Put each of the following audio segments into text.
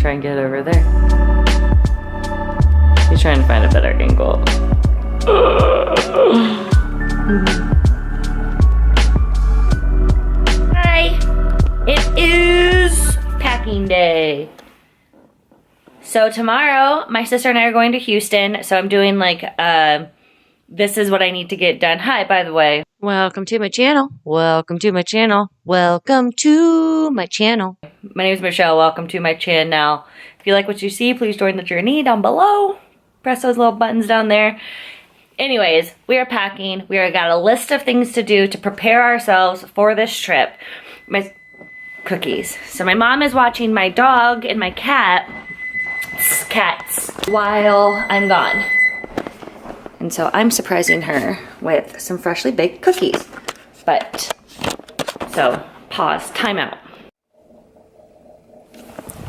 try and get over there. He's trying to find a better angle. Hi! It is packing day. So tomorrow, my sister and I are going to Houston, so I'm doing like, this is what I need to get done. Hi, by the way. Welcome to my channel. Welcome to my channel. Welcome to my channel. My name is Michelle. Welcome to my channel. If you like what you see, please join the journey down below. Press those little buttons down there. Anyways, we are packing. We are got a list of things to do to prepare ourselves for this trip. My cookies. So my mom is watching my dog and my cats while I'm gone. And so I'm surprising her with some freshly baked cookies. But, so, pause, time out.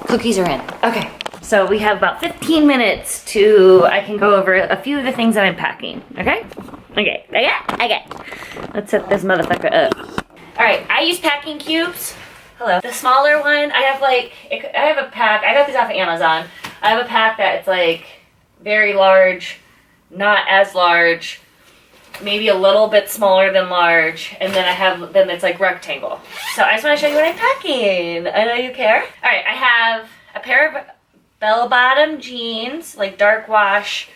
Cookies are in. Okay, so we have about 15 minutes I can go over a few of the things that I'm packing, okay? Okay. Let's set this motherfucker up. All right, I use packing cubes. Hello. The smaller one, I have a pack, I got these off of Amazon. I have a pack that it's like very large, not as large, maybe a little bit smaller than large, and then it's like rectangle. So I just want to show you what I'm packing. I know you care. All right, I have a pair of bell-bottom jeans, like dark wash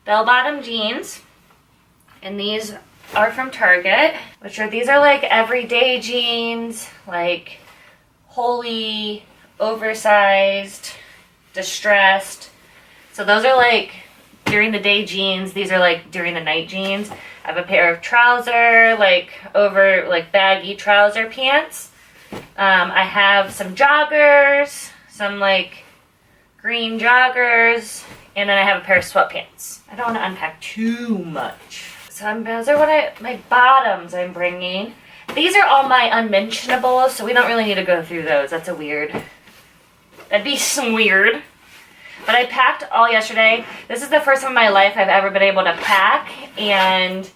bell-bottom jeans, and these are from Target, these are like everyday jeans, like holy, oversized, distressed. So those are like during the day jeans. These are like during the night jeans. I have a pair of trouser, like baggy trouser pants. I have some joggers, some like green joggers, and then I have a pair of sweatpants. I don't want to unpack too much. So those are my bottoms I'm bringing. These are all my unmentionables, so we don't really need to go through those. That'd be some weird. But I packed all yesterday. This is the first time in my life I've ever been able to pack and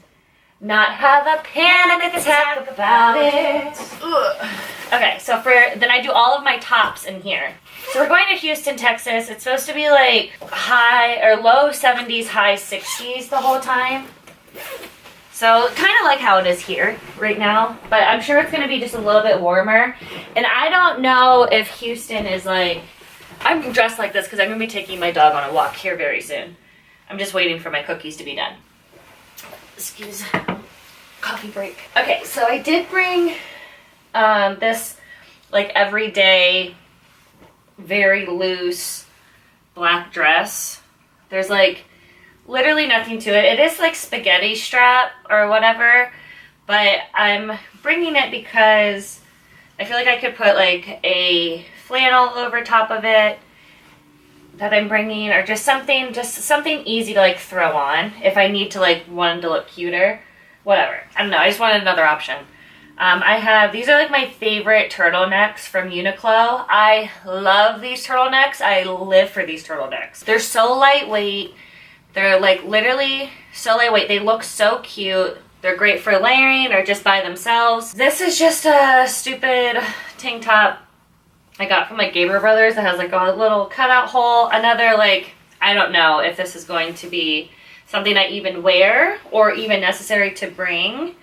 not have a panic attack about it. Ugh. Okay, so then I do all of my tops in here. So we're going to Houston, Texas. It's supposed to be like low 70s, high 60s the whole time. So kind of like how it is here right now, but I'm sure it's going to be just a little bit warmer. And I don't know if Houston is like, I'm dressed like this because I'm going to be taking my dog on a walk here very soon. I'm just waiting for my cookies to be done. Excuse coffee break. Okay, so I did bring this like everyday, very loose black dress. There's like literally nothing to it. It is like spaghetti strap or whatever, but I'm bringing it because I feel like I could put like a flannel over top of it that I'm bringing, or just something easy to like throw on if I need to want to look cuter. Whatever. I don't know. I just wanted another option. These are like my favorite turtlenecks from Uniqlo. I love these turtlenecks. I live for these turtlenecks. They're so lightweight. They're like literally so lightweight. They look so cute. They're great for layering or just by themselves. This is just a stupid tank top I got from like Gabriel Brothers that has like a little cutout hole. Another I don't know if this is going to be something I even wear or even necessary to bring.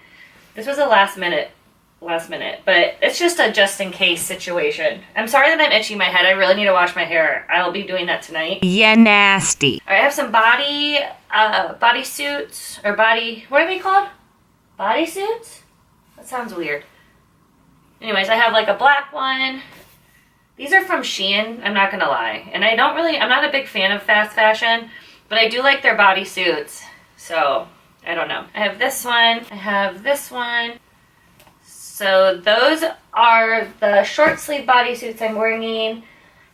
This was a last minute, but it's just a just in case situation. I'm sorry that I'm itching my head. I really need to wash my hair. I'll be doing that tonight. Yeah, nasty. All right, I have some body suits, or what are they called? Body suits? That sounds weird. Anyways, I have like a black one. These are from Shein, I'm not gonna lie. And I'm not a big fan of fast fashion, but I do like their body suits. So, I don't know. I have this one, I have this one. So those are the short sleeve bodysuits I'm bringing.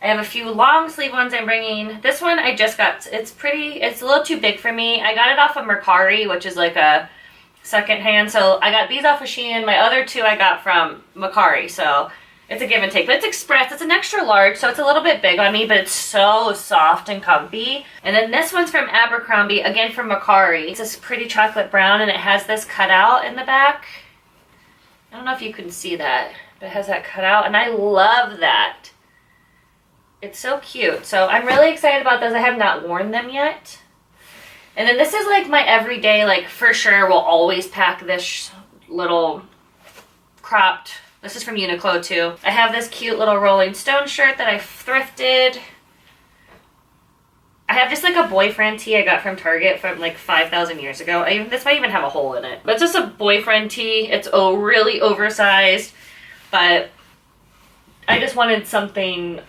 I have a few long sleeve ones I'm bringing. This one I just got, it's a little too big for me. I got it off of Mercari, which is like a secondhand. So I got these off of Shein. My other two I got from Mercari. So it's a give and take, but it's express. It's an extra large, so it's a little bit big on me, but it's so soft and comfy. And then this one's from Abercrombie, again from Mercari. It's this pretty chocolate brown, and it has this cutout in the back. I don't know if you can see that, but it has that cutout, and I love that. It's so cute. So I'm really excited about those. I have not worn them yet. And then this is like my everyday, like for sure will always pack this little cropped. This is from Uniqlo too. I have this cute little Rolling Stone shirt that I thrifted. I have just like a boyfriend tee I got from Target from like 5,000 years ago. This might even have a hole in it. But it's just a boyfriend tee. It's really oversized. But I just wanted something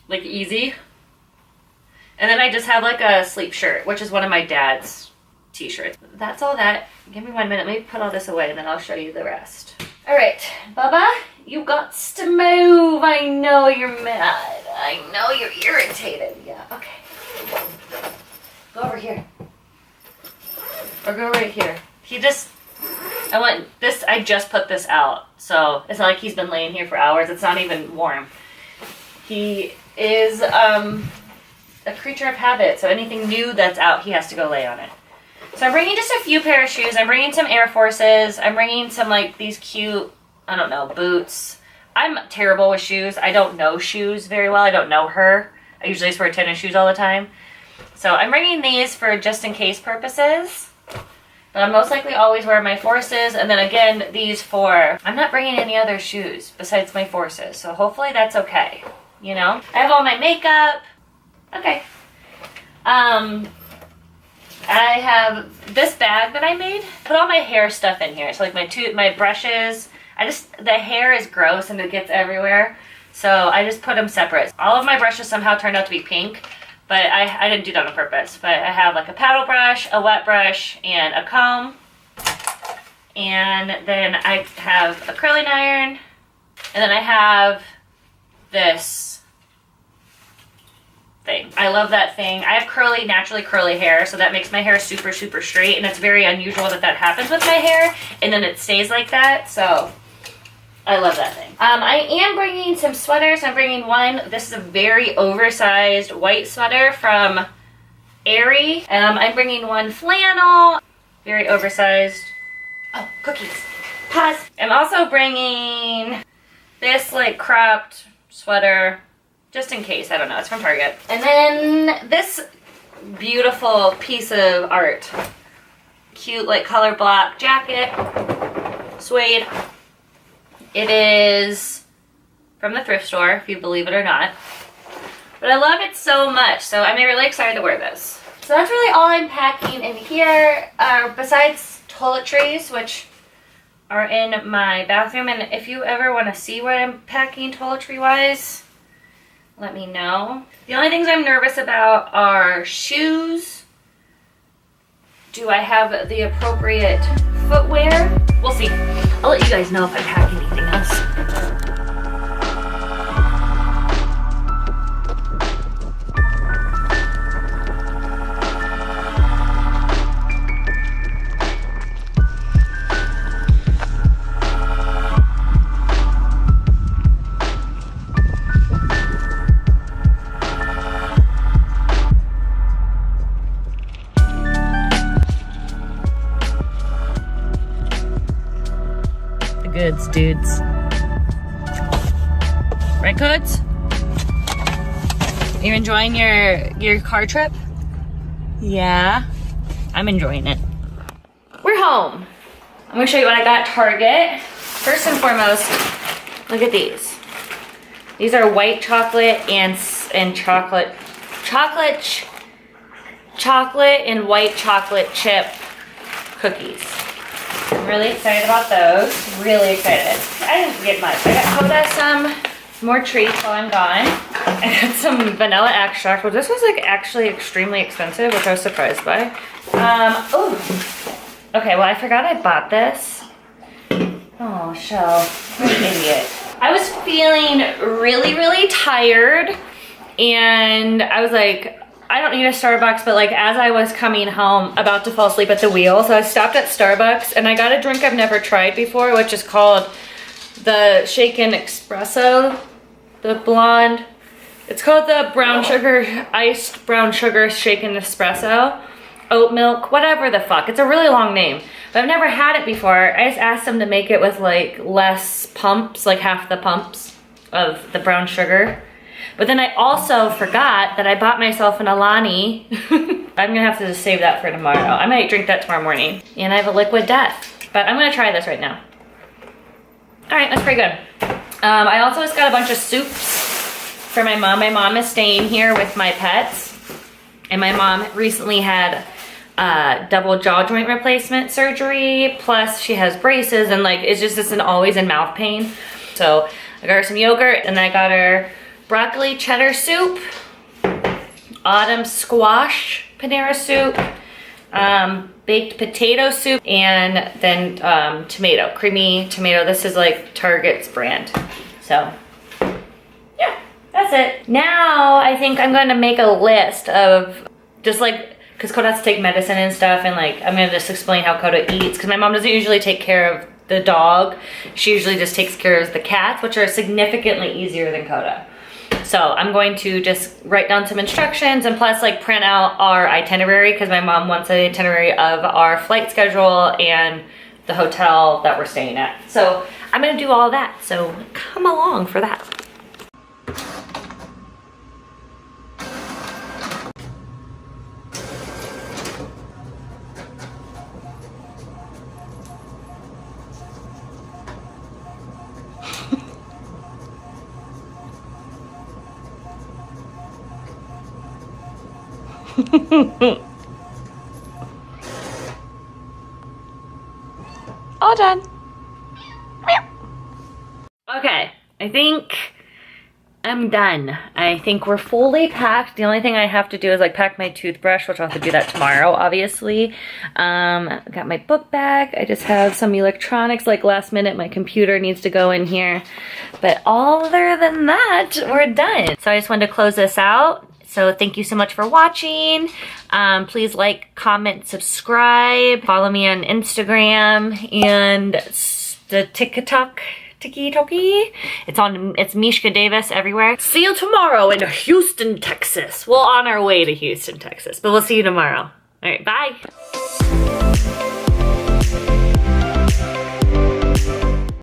like easy. And then I just have like a sleep shirt, which is one of my dad's t-shirts. That's all that. Give me 1 minute. Let me put all this away and then I'll show you the rest. All right, Bubba, you got to move. I know you're mad. I know you're irritated. Yeah, okay. Go over here. Or go right here. I just put this out. So it's not like he's been laying here for hours. It's not even warm. He is a creature of habit. So anything new that's out, he has to go lay on it. So I'm bringing just a few pair of shoes. I'm bringing some Air Forces. I'm bringing some like these cute, I don't know, boots. I'm terrible with shoes. I don't know shoes very well. I don't know her. I usually just wear tennis shoes all the time. So I'm bringing these for just in case purposes. But I'm most likely always wear my Forces. And then again, these for, I'm not bringing any other shoes besides my Forces. So hopefully that's okay. You know? I have all my makeup. Okay. I have this bag that I made. Put all my hair stuff in here. So like my brushes. The hair is gross and it gets everywhere. So I just put them separate. All of my brushes somehow turned out to be pink, but I didn't do that on purpose. But I have like a paddle brush, a wet brush, and a comb. And then I have a curling iron. And then I have this thing. I love that thing. I have naturally curly hair, so that makes my hair super, super straight, and it's very unusual that happens with my hair, and then it stays like that, so I love that thing. I am bringing some sweaters. I'm bringing one. This is a very oversized white sweater from Aerie. I'm bringing one flannel, very oversized. Oh, cookies. Pause. I'm also bringing this like cropped sweater, just in case, I don't know, it's from Target. And then this beautiful piece of art. Cute like color block jacket, suede. It is from the thrift store, if you believe it or not. But I love it so much, so I'm really excited to wear this. So that's really all I'm packing in here, besides toiletries, which are in my bathroom. And if you ever want to see what I'm packing toiletry-wise, let me know. The only things I'm nervous about are shoes. Do I have the appropriate footwear? We'll see. I'll let you guys know if I pack anything else. Goods, dudes. Right, Codes? You enjoying your car trip? Yeah, I'm enjoying it. We're home. I'm gonna show you what I got at Target. First and foremost, look at these. These are white chocolate and chocolate and white chocolate chip cookies. I'm really excited about those. Really excited. I didn't get much. I got Coda some more treats while I'm gone. I got some vanilla extract, which this was like actually extremely expensive, which I was surprised by. Oh, okay. Well, I forgot I bought this. Oh, Shell, what an idiot. I was feeling really, really tired, and I was like, I don't need a Starbucks, but like as I was coming home, about to fall asleep at the wheel, so I stopped at Starbucks and I got a drink I've never tried before, which is called the Shaken Espresso, the blonde. It's called the brown sugar, iced brown sugar shaken espresso, oat milk, whatever the fuck. It's a really long name, but I've never had it before. I just asked them to make it with like less pumps, like half the pumps of the brown sugar. But then I also forgot that I bought myself an Alani. I'm gonna have to just save that for tomorrow. I might drink that tomorrow morning. And I have a Liquid Death, but I'm gonna try this right now. All right, that's pretty good. I also just got a bunch of soups for my mom. My mom is staying here with my pets. And my mom recently had double jaw joint replacement surgery. Plus she has braces and like, it's just an always in mouth pain. So I got her some yogurt and I got her broccoli cheddar soup, autumn squash Panera soup, baked potato soup, and then tomato, creamy tomato. This is like Target's brand. So yeah, that's it. Now I think I'm going to make a list of just like, because Coda has to take medicine and stuff, and like I'm going to just explain how Coda eats, because my mom doesn't usually take care of the dog. She usually just takes care of the cats, which are significantly easier than Coda. So I'm going to just write down some instructions and plus like print out our itinerary, because my mom wants an itinerary of our flight schedule and the hotel that we're staying at. So I'm gonna do all that, so come along for that. All done. Okay, I think I'm done. I think we're fully packed. The only thing I have to do is like pack my toothbrush, which I'll have to do that tomorrow, obviously. Got my book bag. I just have some electronics, like last minute, my computer needs to go in here. But other than that, we're done. So I just wanted to close this out. So thank you so much for watching. Please like, comment, subscribe. Follow me on Instagram and the TikTok. It's Mishka Davis everywhere. See you tomorrow in Houston, Texas. Well, on our way to Houston, Texas, but we'll see you tomorrow. All right, bye.